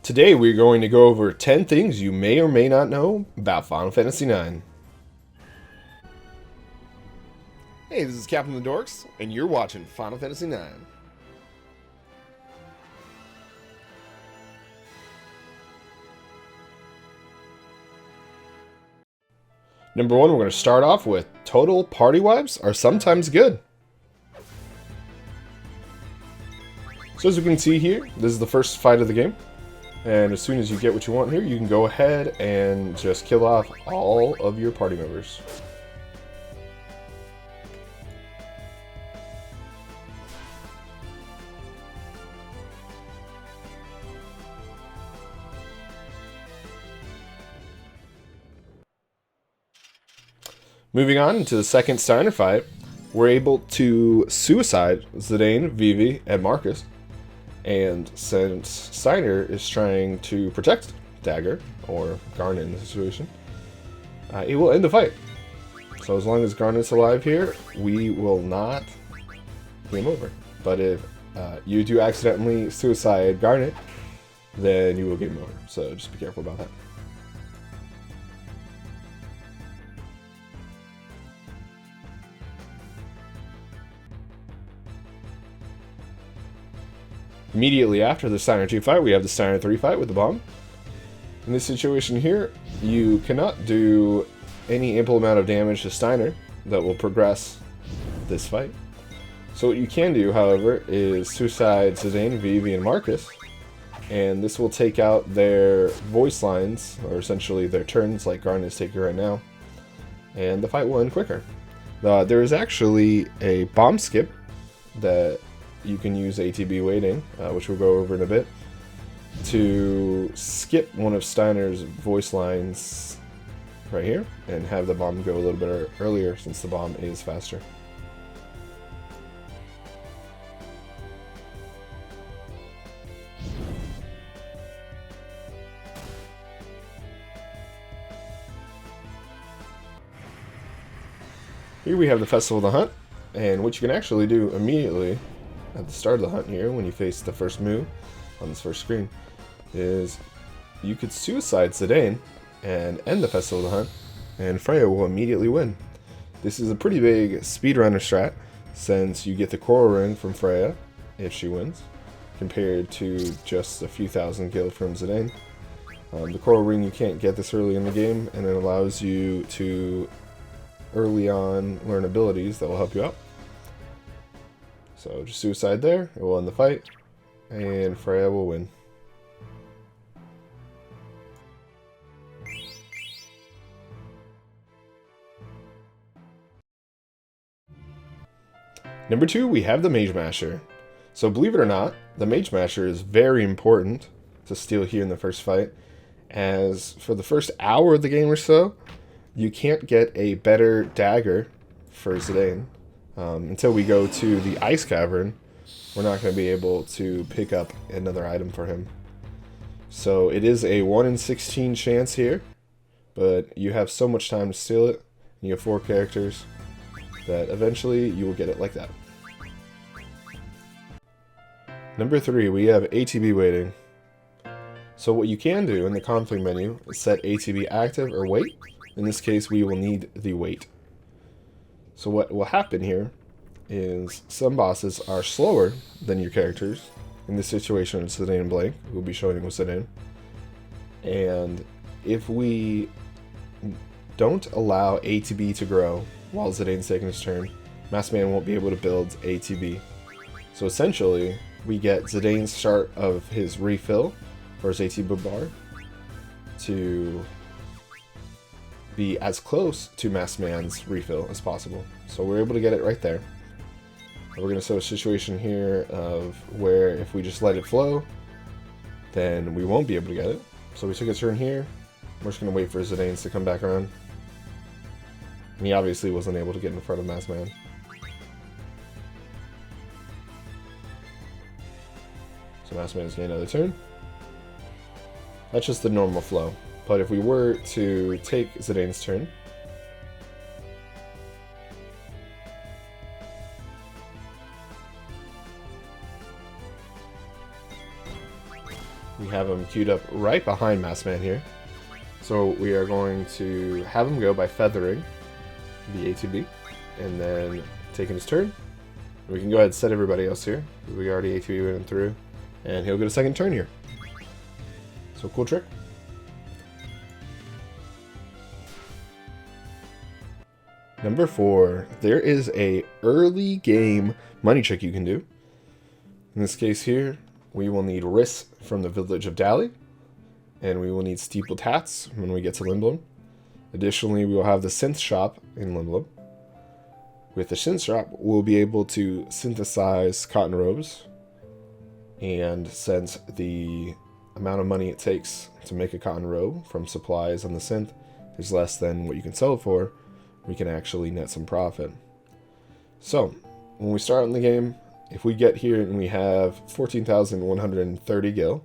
Today we're going to go over 10 things you may or may not know about Final Fantasy IX. Hey, this is Captain of the Dorks, and you're watching Final Fantasy IX. Number one, we're going to start off with total party wives are sometimes good. So as you can see here, this is the first fight of the game. And as soon as you get what you want here, you can go ahead and just kill off all of your party members. Moving on to the second Steiner fight, we're able to suicide Zidane, Vivi, and Marcus. And since Steiner is trying to protect Dagger, or Garnet in this situation, it will end the fight. So as long as Garnet's alive here, we will not game over. But if you do accidentally suicide Garnet, then you will game over. So just be careful about that. Immediately after the Steiner 2 fight, we have the Steiner 3 fight with the bomb. In this situation here, you cannot do any ample amount of damage to Steiner that will progress this fight. So what you can do, however, is suicide Zidane, Vivi, and Marcus, and this will take out their voice lines, or essentially their turns, like Garnet is taking right now, and the fight will end quicker. There is actually a bomb skip that you can use ATB waiting, which we'll go over in a bit, to skip one of Steiner's voice lines right here and have the bomb go a little bit earlier since the bomb is faster. Here we have the Festival of the Hunt, and what you can actually do immediately at the start of the hunt here, when you face the first move on this first screen, is you could suicide Zidane and end the Festival of the Hunt, and Freya will immediately win. This is a pretty big speedrunner strat, since you get the Coral Ring from Freya if she wins, compared to just a few thousand gil from Zidane. The Coral Ring you can't get this early in the game, and it allows you to early on learn abilities that will help you out. So just suicide there, it will end the fight, and Freya will win. Number two, we have the Mage Masher. So believe it or not, the Mage Masher is very important to steal here in the first fight, as for the first hour of the game or so, you can't get a better dagger for Zidane. Until we go to the Ice Cavern, we're not going to be able to pick up another item for him. So it is a 1 in 16 chance here, but you have so much time to steal it, and you have 4 characters, that eventually you will get it like that. Number 3, we have ATB waiting. So what you can do in the config menu is set ATB active or wait. In this case, we will need the wait. So what will happen here is some bosses are slower than your characters. In this situation, it's Zidane and Blake. We'll be showing with Zidane. And if we don't allow ATB to grow while Zidane's taking his turn, Maskman won't be able to build ATB. So essentially, we get Zidane's start of his refill for his ATB bar to be as close to Maskman's refill as possible. So we're able to get it right there. We're going to set a situation here of where if we just let it flow, then we won't be able to get it. So we took a turn here. We're just going to wait for Zidane's to come back around. And he obviously wasn't able to get in front of Maskman. So Maskman is getting another turn. That's just the normal flow. But if we were to take Zidane's turn, We have him queued up right behind Masked Man here. So we are going to have him go by feathering the ATB, and then taking his turn. We can go ahead and set everybody else here. We already ATB went through, and he'll get a second turn here. So cool trick. Number 4, there is a early game money trick you can do. In this case here, we will need Riss from the village of Dali, and we will need Steepled Hats when we get to Limblom. Additionally, we will have the synth shop in Limblom. With the synth shop, we'll be able to synthesize cotton robes, and since the amount of money it takes to make a cotton robe from supplies on the synth is less than what you can sell it for, we can actually net some profit. So, when we start in the game, if we get here and we have 14,130 gil,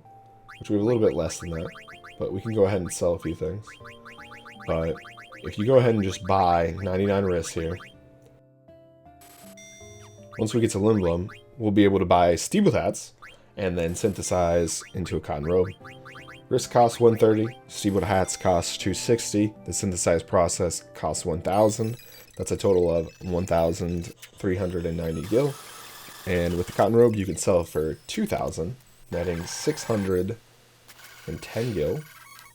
which we have a little bit less than that, but we can go ahead and sell a few things. But if you go ahead and just buy 99 Riss here, once we get to Limblom, we'll be able to buy Steepled Hats and then synthesize into a cotton robe. Riss costs 130, Steepled Hats costs 260, the synthesize process costs 1,000. That's a total of 1,390 gil. And with the cotton robe, you can sell for 2,000, netting 610 gil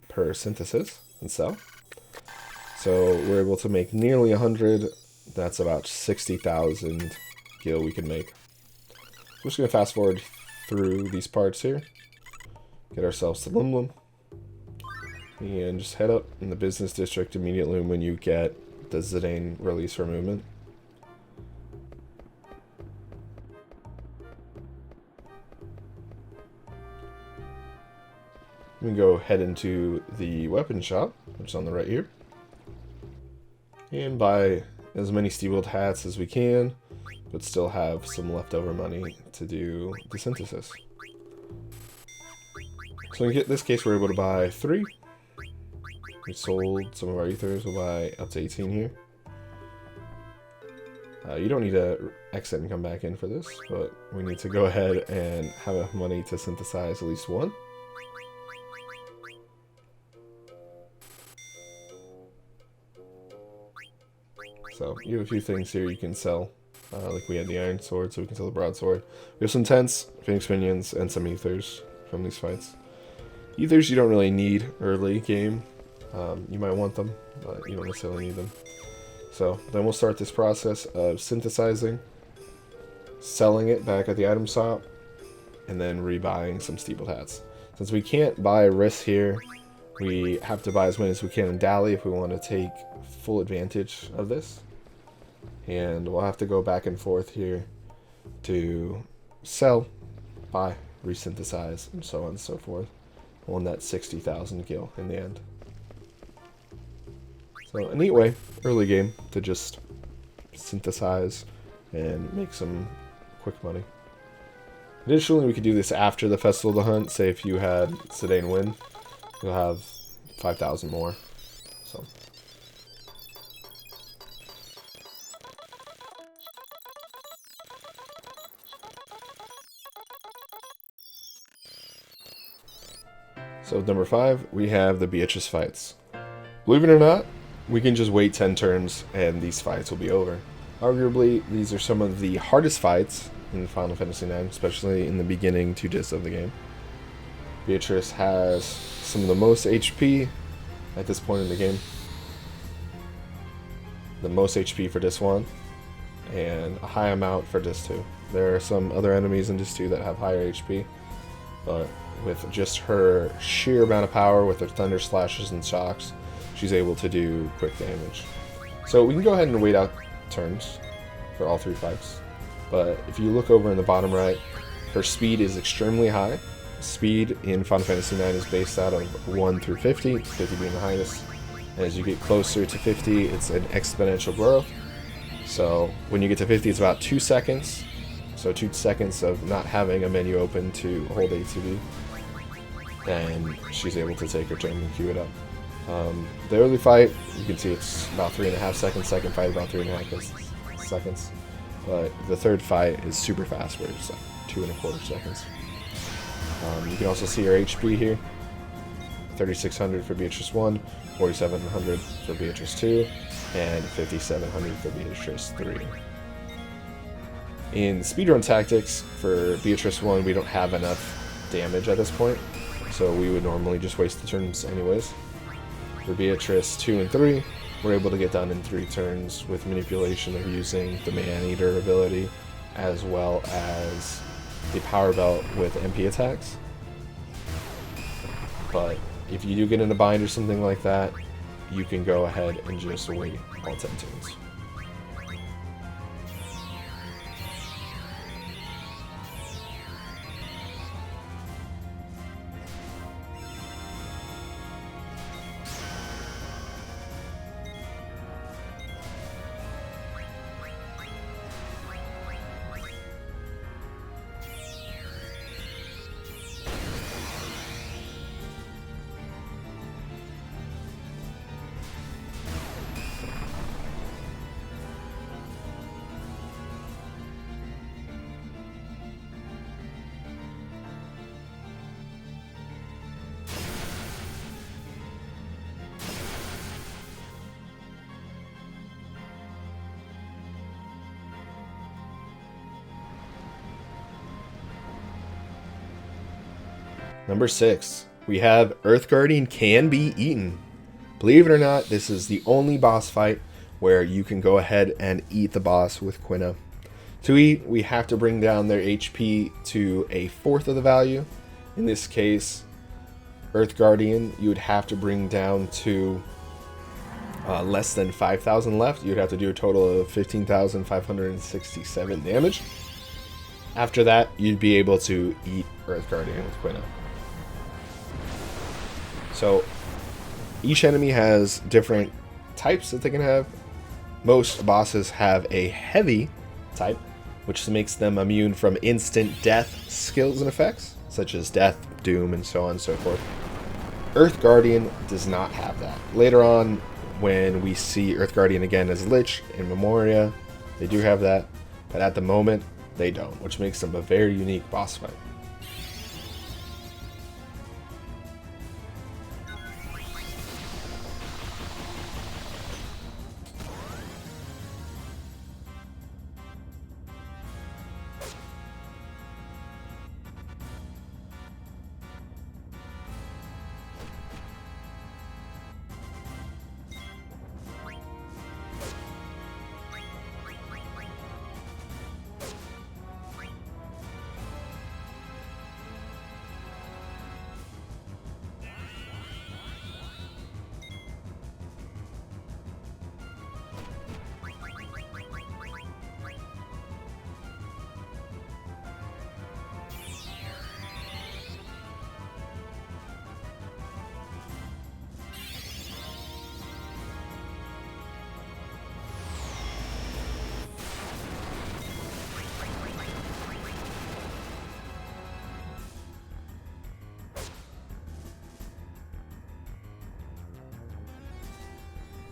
per synthesis and sell. So we're able to make nearly 100. That's about 60,000 gil we can make. We're just going to fast forward through these parts here. Get ourselves to Limblom. And just head up in the business district immediately when you get the Zidane release for movement. We can go head into the weapon shop, which is on the right here, and buy as many Steepled Hats as we can, but still have some leftover money to do the synthesis. So in this case, we're able to buy 3. We sold some of our ethers. We'll buy up to 18 here. You don't need to exit and come back in for this, but we need to go ahead and have enough money to synthesize at least 1. So you have a few things here you can sell. Like we had the iron sword, so we can sell the broadsword. We have some tents, phoenix minions, and some ethers from these fights. Ethers you don't really need early game. You might want them, but you don't necessarily need them. So then we'll start this process of synthesizing, selling it back at the item shop, and then rebuying some Steepled Hats. Since we can't buy Riss here, we have to buy as many as we can in Dali if we want to take full advantage of this. And we'll have to go back and forth here to sell, buy, resynthesize, and so on and so forth. We'll net 60,000 gil in the end. So a neat way, early game, to just synthesize and make some quick money. Additionally, we could do this after the Festival of the Hunt. Say if you had Zidane win, you'll have 5,000 more. So. So number 5, we have the Beatrix fights. Believe it or not, we can just wait 10 turns and these fights will be over. Arguably, these are some of the hardest fights in Final Fantasy IX, especially in the beginning 2 discs of the game. Beatrix has some of the most HP at this point in the game. The most HP for disc 1, and a high amount for disc 2. There are some other enemies in disc 2 that have higher HP, but with just her sheer amount of power with her thunder slashes and shocks, she's able to do quick damage. So we can go ahead and wait out turns for all 3 fights. But if you look over in the bottom right, her speed is extremely high. Speed in Final Fantasy IX is based out of 1 through 50, 50 being the highest. And as you get closer to 50, it's an exponential growth. So when you get to 50, it's about 2 seconds. So 2 seconds of not having a menu open to hold ATB. And she's able to take her turn and queue it up. The early fight, you can see it's about 3.5 seconds. Second fight about 3.5 seconds. But the third fight is super fast, where it's like 2.25 seconds. You can also see our HP here. 3,600 for Beatrix 1, 4,700 for Beatrix 2, and 5,700 for Beatrix 3. In speedrun tactics, for Beatrix 1, we don't have enough damage at this point, so we would normally just waste the turns anyways. For Beatrix 2 and 3, we're able to get done in 3 turns with manipulation of using the Man-Eater ability, as well as the Power Belt with MP attacks. But if you do get in a bind or something like that, you can go ahead and just wait all 10 turns. Number 6, we have Earth Guardian can be eaten. Believe it or not, this is the only boss fight where you can go ahead and eat the boss with Quina. To eat, we have to bring down their HP to a fourth of the value. In this case, Earth Guardian, you would have to bring down to less than 5,000 left. You'd have to do a total of 15,567 damage. After that, you'd be able to eat Earth Guardian with Quina. So each enemy has different types that they can have. Most bosses have a heavy type, which makes them immune from instant death skills and effects, such as death, doom, and so on and so forth. Earth Guardian does not have that. Later on, when we see Earth Guardian again as Lich in Memoria, they do have that, but at the moment, they don't, which makes them a very unique boss fight.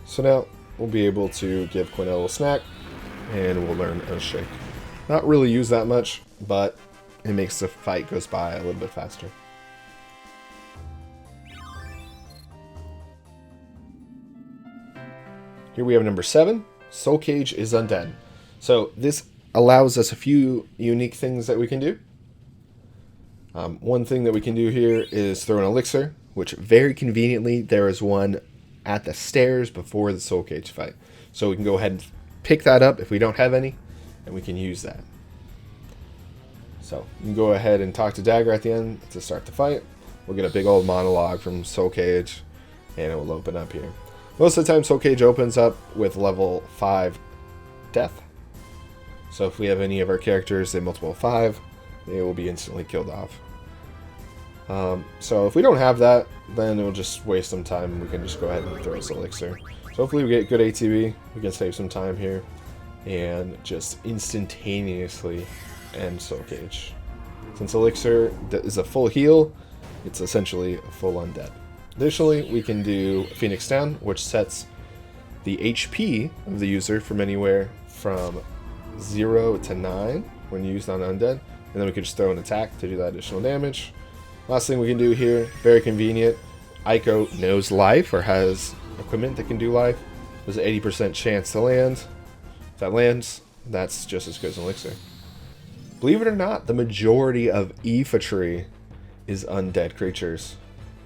So now we'll be able to give Quina a little snack, and we'll learn a shake. Not really use that much, but it makes the fight goes by a little bit faster. Here we have number 7, Soul Cage is undead. So this allows us a few unique things that we can do. One thing that we can do here is throw an elixir, which very conveniently there is one at the stairs before the Soul Cage fight. So we can go ahead and pick that up if we don't have any, and we can use that. So you can go ahead and talk to Dagger at the end to start the fight. We'll get a big old monologue from Soul Cage, and it will open up here. Most of the time Soul Cage opens up with level 5 death. So if we have any of our characters in multiple 5, they will be instantly killed off. So if we don't have that, then it will just waste some time. We can just go ahead and throw this elixir. So hopefully we get good ATB. We can save some time here and just instantaneously end Soul Cage. Since elixir is a full heal, it's essentially a full undead. Additionally, we can do Phoenix Down, which sets the HP of the user from anywhere from 0 to 9 when used on undead. And then we could just throw an attack to do that additional damage. Last thing we can do here, very convenient. Aiko knows life, or has equipment that can do life. There's an 80% chance to land. If that lands, that's just as good as an elixir. Believe it or not, the majority of Tree is undead creatures.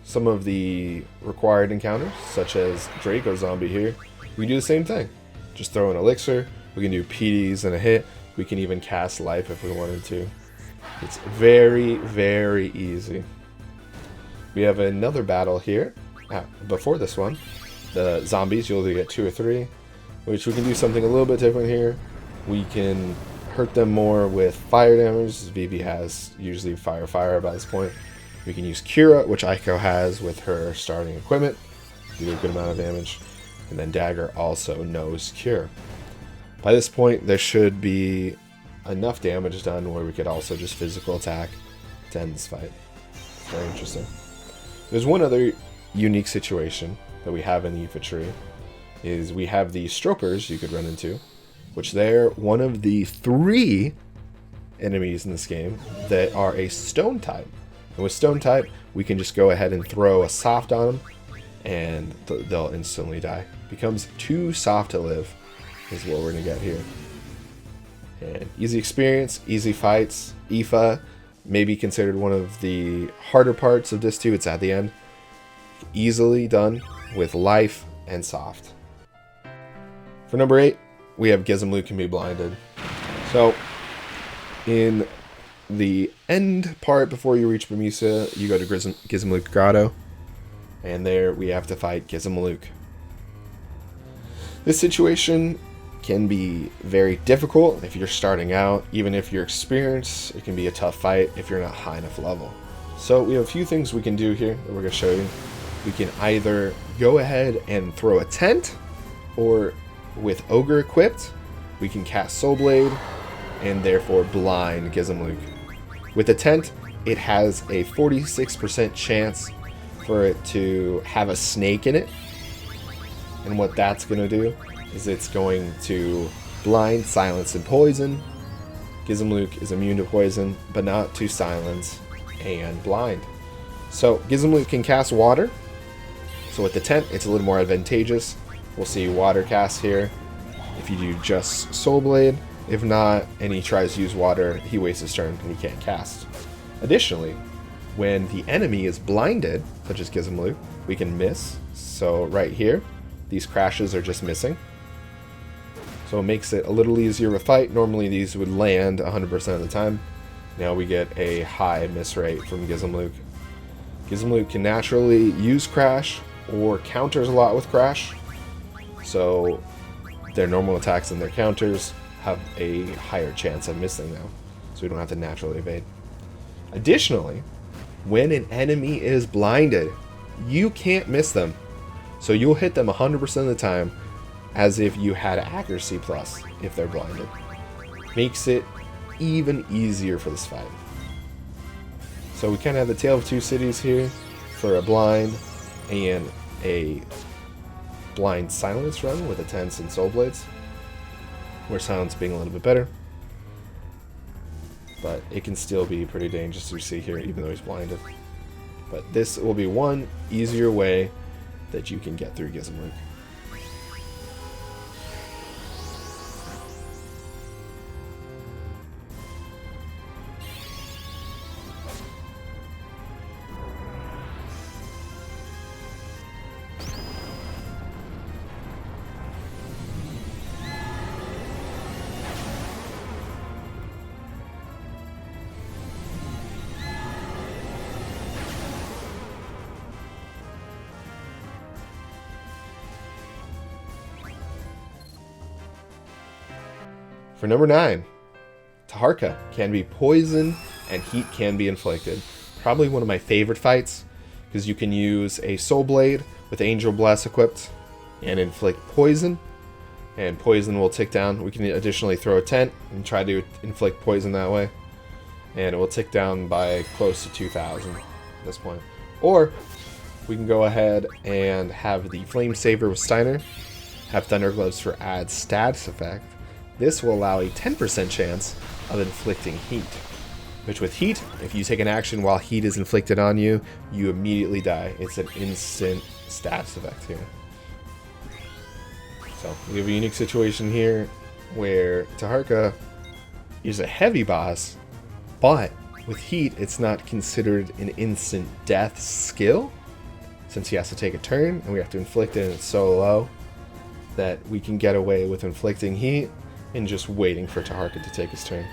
Some of the required encounters, such as Draco Zombie here, we can do the same thing. Just throw an elixir, we can do PDs and a hit, we can even cast life if we wanted to. It's very, very easy. We have another battle here. Before this one, the zombies, you'll either get 2 or 3, which we can do something a little bit different here. We can hurt them more with fire damage. Vivi has usually fire by this point. We can use Cura, which Aiko has with her starting equipment, do a good amount of damage. And then Dagger also knows Cure. By this point, there should be enough damage done where we could also just physical attack to end this fight. Very interesting. There's one other unique situation that we have in the Tree, is we have the Stropers you could run into, which they're one of the 3 enemies in this game that are a stone type. And with stone type, we can just go ahead and throw a soft on them, and they'll instantly die. Becomes too soft to live, is what we're going to get here. And easy experience, easy fights. Aoife may be considered one of the harder parts of this too. It's at the end. Easily done with life and soft. For number 8, we have Gizamaluke can be blinded. So, in the end part before you reach Bermuda, you go to Gizamaluke Grotto, and there we have to fight Gizamaluke. This situation can be very difficult if you're starting out. Even if you're experienced, it can be a tough fight if you're not high enough level. So we have a few things we can do here that we're going to show you. We can either go ahead and throw a tent, or with Ogre equipped, we can cast Soul Blade and therefore blind Gizamaluke. With the tent, it has a 46% chance for it to have a snake in it. And what that's going to do is it's going to blind, silence, and poison. Gizamaluke is immune to poison, but not to silence and blind. So Gizamaluke can cast water. So with the tent, it's a little more advantageous. We'll see water cast here if you do just Soul Blade. If not, and he tries to use water, he wastes his turn and he can't cast. Additionally, when the enemy is blinded, such as Gizamaluke, we can miss. So right here, these crashes are just missing. So it makes it a little easier to fight. Normally these would land 100% of the time. Now we get a high miss rate from Gizamaluke. Gizamaluke can naturally use crash or counters a lot with crash. So their normal attacks and their counters have a higher chance of missing now. So we don't have to naturally evade. Additionally, when an enemy is blinded, you can't miss them. So you'll hit them 100% of the time as if you had accuracy plus if they're blinded. Makes it even easier for this fight. So we kind of have the Tale of Two Cities here for a blind and a blind silence run with the tents and soul blades, where silence being a little bit better. But it can still be pretty dangerous, as we see here, even though he's blinded. But this will be one easier way that you can get through Gizamaluke. For number 9, Tahara can be poisoned and heat can be inflicted. Probably one of my favorite fights, because you can use a Soul Blade with Angel Blast equipped and inflict poison, and poison will tick down. We can additionally throw a tent and try to inflict poison that way, and it will tick down by close to 2,000 at this point. Or we can go ahead and have the Flame Saver with Steiner, have Thunder Gloves for add status effect. This will allow a 10% chance of inflicting heat. which with heat, if you take an action while heat is inflicted on you, you immediately die. It's an instant stats effect here. So we have a unique situation here where Tahara is a heavy boss, but with heat, it's not considered an instant death skill, since he has to take a turn and we have to inflict it, and it's so low that we can get away with inflicting heat and just waiting for Tahara to take his turn,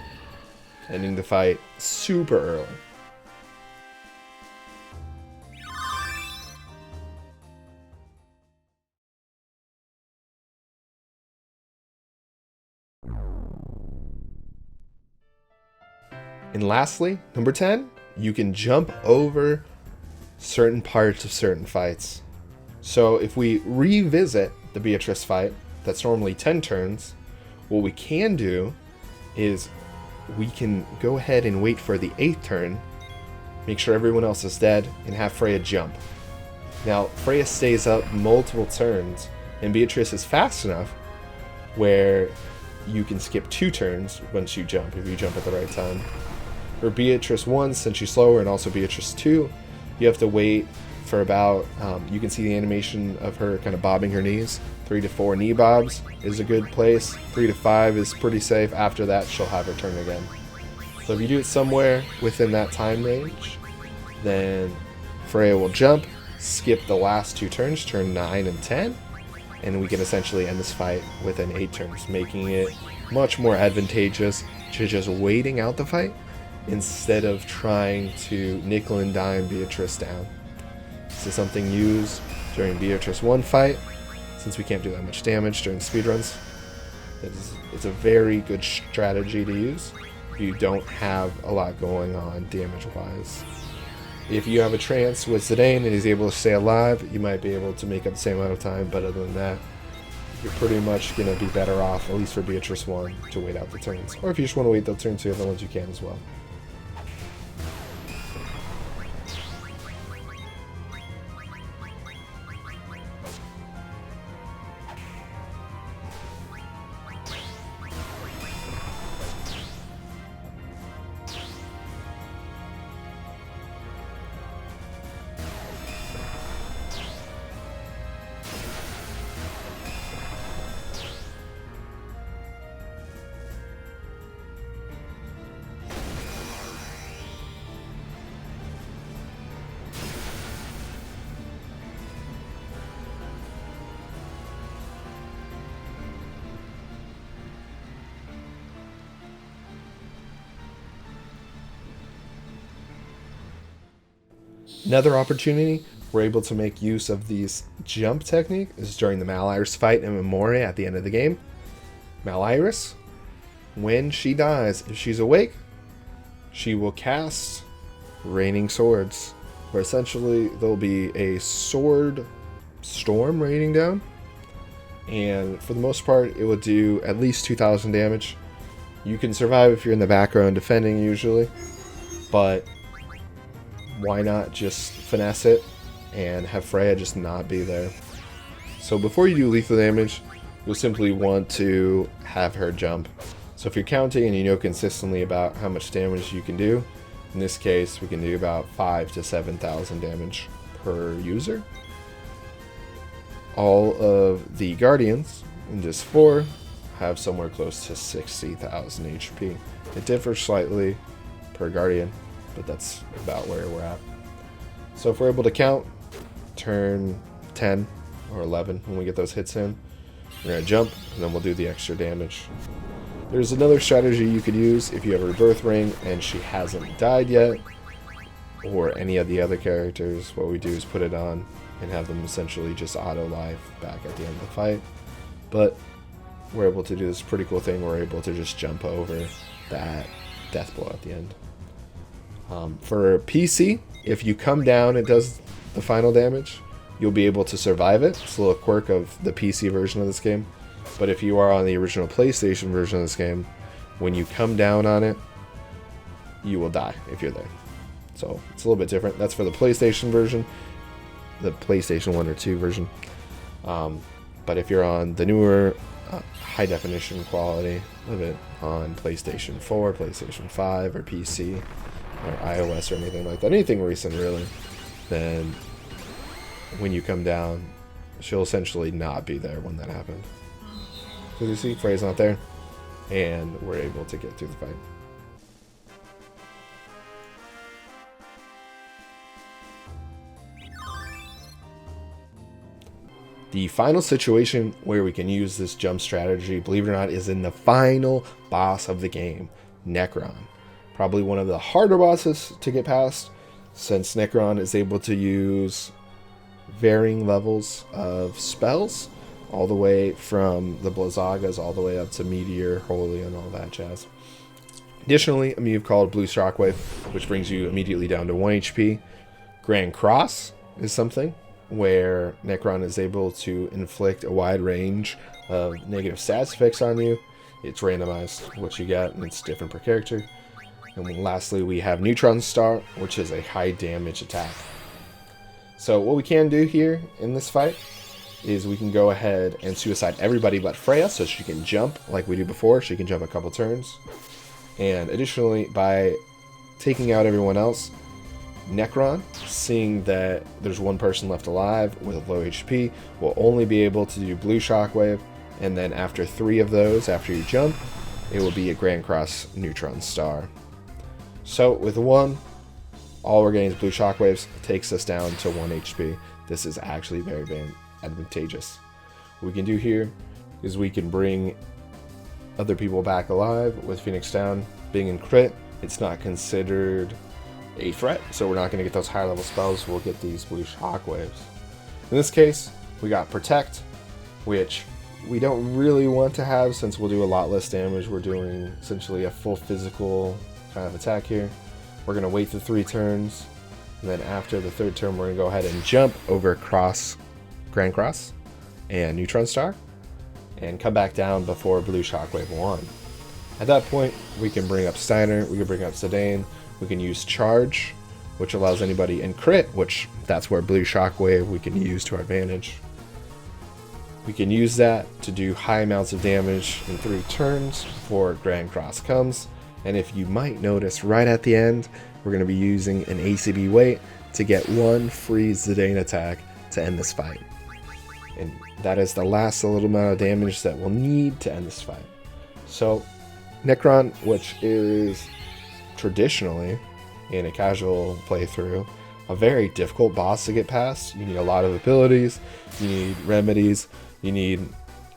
ending the fight super early. And lastly, number 10, you can jump over certain parts of certain fights. So if we revisit the Beatrix fight, that's normally 10 turns, what we can do is we can go ahead and wait for the 8th turn, make sure everyone else is dead, and have Freya jump. Now, Freya stays up multiple turns, and Beatrix is fast enough where you can skip 2 turns once you jump, if you jump at the right time. For Beatrix 1, since she's slower, and also Beatrix 2, you have to wait for about, you can see the animation of her kind of bobbing her knees. 3 to 4 knee bobs is a good place. 3 to 5 is pretty safe. After that, she'll have her turn again. So if you do it somewhere within that time range, then Freya will jump, skip the last 2 turns, turn 9 and 10, and we can essentially end this fight within 8 turns, making it much more advantageous to just waiting out the fight instead of trying to nickel and dime Beatrix down. This is something used during Beatrix 1 fight, since we can't do that much damage during speedruns. It's a very good strategy to use if you don't have a lot going on damage-wise. If you have a trance with Zidane and he's able to stay alive, you might be able to make up the same amount of time, but other than that, you're pretty much going to be better off, at least for Beatrix 1, to wait out the turns. Or if you just want to wait the turns to the other ones, you can as well. Another opportunity we're able to make use of these jump technique is during the Maliris fight in Memoria at the end of the game. Maliris, when she dies, if she's awake, she will cast Raining Swords, where essentially there'll be a sword storm raining down, and for the most part it will do at least 2,000 damage. You can survive if you're in the background defending usually, but why not just finesse it and have Freya just not be there? So before you do lethal damage, you'll simply want to have her jump. So if you're counting and you know consistently about how much damage you can do, in this case we can do about 5,000 to 7,000 damage per user. All of the Guardians in Dis 4 have somewhere close to 60,000 HP. It differs slightly per Guardian, but that's about where we're at. So if we're able to count turn 10 or 11 when we get those hits in, we're going to jump and then we'll do the extra damage. There's another strategy you could use if you have a Rebirth Ring and she hasn't died yet, or any of the other characters. What we do is put it on and have them essentially just auto live back at the end of the fight. But we're able to do this pretty cool thing. We're able to just jump over that death blow at the end. For PC, if you come down, it does the final damage. You'll be able to survive it. It's a little quirk of the PC version of this game. But if you are on the original PlayStation version of this game, when you come down on it, you will die if you're there. So it's a little bit different. That's for the PlayStation version, the PlayStation 1 or 2 version. But if you're on the newer high definition quality of it on PlayStation 4, PlayStation 5, or PC, or iOS, or anything like that, anything recent really, then when you come down, she'll essentially not be there when that happened. So you see, Frey's not there, and we're able to get through the fight. The final situation where we can use this jump strategy, believe it or not, is in the final boss of the game, Necron. Probably one of the harder bosses to get past, since Necron is able to use varying levels of spells, all the way from the Blizzagas all the way up to Meteor, Holy, and all that jazz. Additionally, a move called Blue Shockwave, which brings you immediately down to 1 HP. Grand Cross is something where Necron is able to inflict a wide range of negative stats effects on you. It's randomized what you get, and it's different per character. And then lastly, we have Neutron Star, which is a high damage attack. So what we can do here in this fight is we can go ahead and suicide everybody but Freya, so she can jump like we did before. She can jump a couple turns. And additionally, by taking out everyone else, Necron, seeing that there's one person left alive with low HP, will only be able to do Blue Shockwave, and then after 3 of those, after you jump, it will be a Grand Cross Neutron Star. So with 1, all we're getting is Blue Shockwaves, takes us down to 1 HP. This is actually very, very advantageous. What we can do here is we can bring other people back alive with Phoenix down. Being in crit, it's not considered a threat, so we're not going to get those higher level spells. We'll get these Blue Shockwaves. In this case, we got Protect, which we don't really want to have since we'll do a lot less damage. We're doing essentially a full physical kind of attack here. We're going to wait the 3 turns, and then after the 3rd turn, we're going to go ahead and jump over Grand Cross and Neutron Star, and come back down before Blue Shockwave 1. At that point, we can bring up Steiner, we can bring up Zidane, we can use Charge, which allows anybody in crit, which that's where Blue Shockwave we can use to our advantage. We can use that to do high amounts of damage in 3 turns before Grand Cross comes. And if you might notice, right at the end, we're going to be using an ACB weight to get 1 free Zidane attack to end this fight. And that is the last little amount of damage that we'll need to end this fight. So, Necron, which is traditionally, in a casual playthrough, a very difficult boss to get past. You need a lot of abilities, you need remedies, you need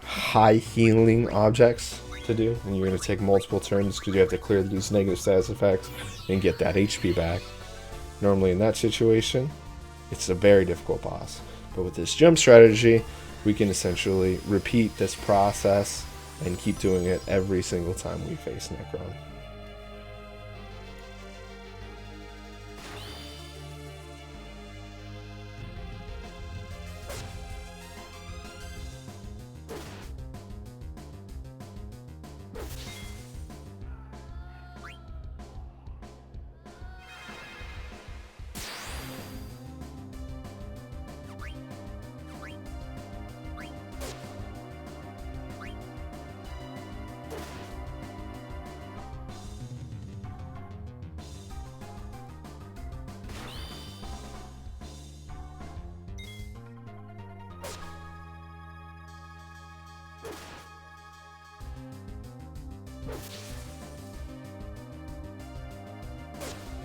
high healing objects to do, and you're going to take multiple turns because you have to clear these negative status effects and get that HP back. Normally in that situation, it's a very difficult boss. But with this jump strategy, we can essentially repeat this process and keep doing it every single time we face Necron.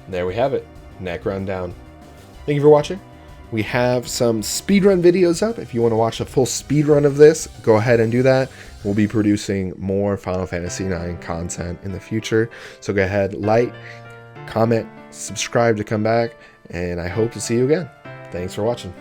There we have it, Necron down. Thank you for watching. We have some speedrun videos up. If you want to watch a full speedrun of this, go ahead and do that. We'll be producing more Final Fantasy IX content in the future. So go ahead, like, comment, subscribe to come back, and I hope to see you again. Thanks for watching.